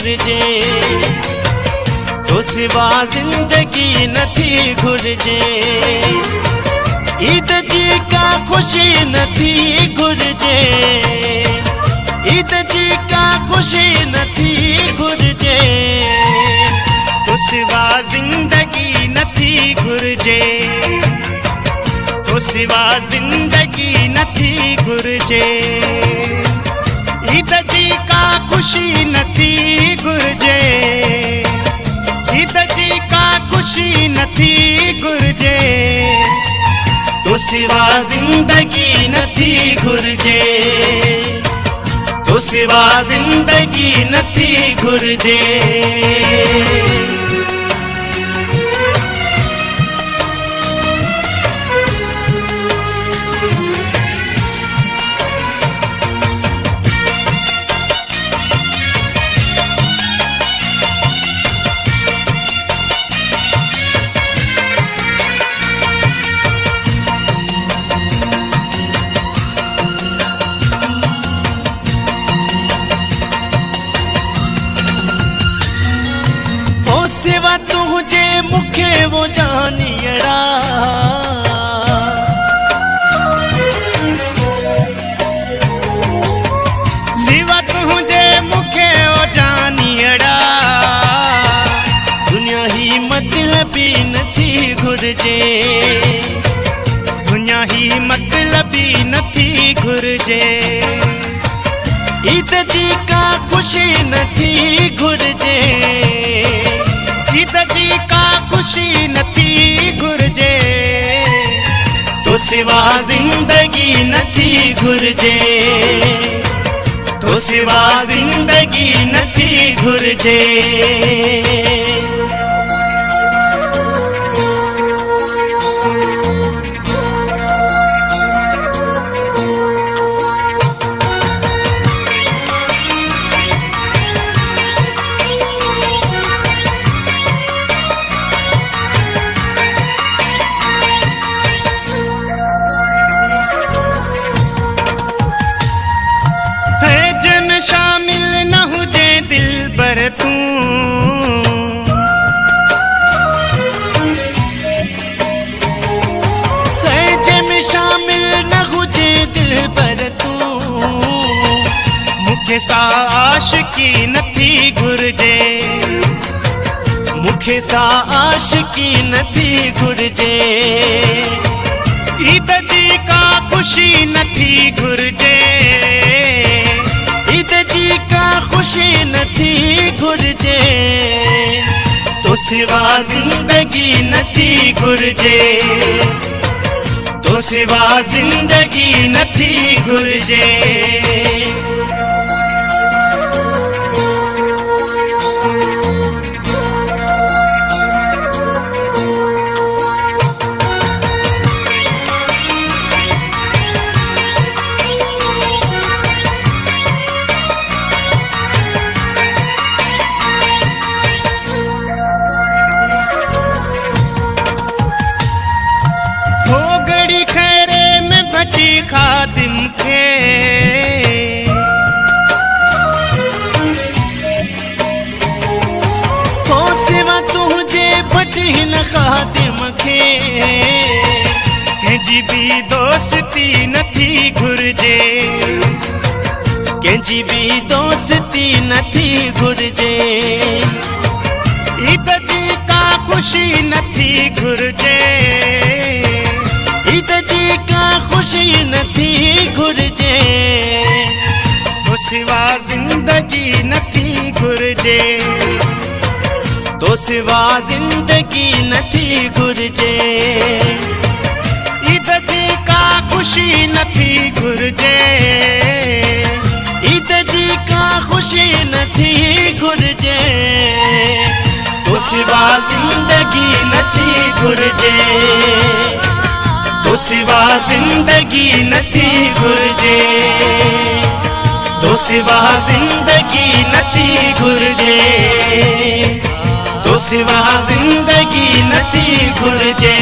घुर्जे, तो सिवा जिंदगी नथी घुर्जे। ईद जी का खुशी नथी घुर्जे, ईद जी का खुशी नथी घुर्जे, तो सिवा जिंदगी नथी घुर्जे, तो सिवा जिंदगी नथी घुर्जे। ईद जी का खुशी नथी घुर्जे, ईद जी का खुशी नथी घुर्जे, तो सिवा जिंदगी नथी घुर्जे, तो सिवा जिंदगी नथी घुर्जे। सिवा तुझे मुखे वो जानियड़ा, सिवा तुझे मुखे वो जानियड़ा, दुनिया ही मतलबी नथी घुर्जे, दुनिया ही मतलबी नथी घुर्जे। ईद जी का खुशी नथी घुर्जे, ईद जी का खुशी नथी घुर्जे, तो सिवा जिंदगी नथी घुर्जे, तो सिवा जिंदगी नथी घुर्जे। शामिल न हुजे दिल पर तू, में शामिल न हुजे दिल पर तू, मुखे सा आशिकी नथी घुर्जे, मुखे सा आशिकी नथी घुर्जे। ईद जी का खुशी नथी घुर्जे, ईद जी का खुशी नथी घुर्जे, तो सिवा जिंदगी नथी घुर्जे, तो सिवा जिंदगी नथी घुर्जे। खातिम खे हो सिवा तुझे भटी न खातिम खे, कंहिंजी भी दोस्ती नथी घुर्जे, कंहिंजी भी दोस्ती नथी घुर्जे। ईद जी का खुशी नथी घुर्जे, ईद जी का खुशी नथी घुर्जे, तो सिवा जिंदगी नथी घुर्जे, तो सिवा जिंदगी नथी घुर्जे। ईद जी का खुशी नथी घुर्जे, ईद जी का खुशी नथी घुर्जे, तो सिवा जिंदगी नथी घुर्जे, तो सिवा जिंदगी नथी घुर्जे, तो सिवा जिंदगी नथी घुर्जे, तो सिवा जिंदगी नथी घुर्जे।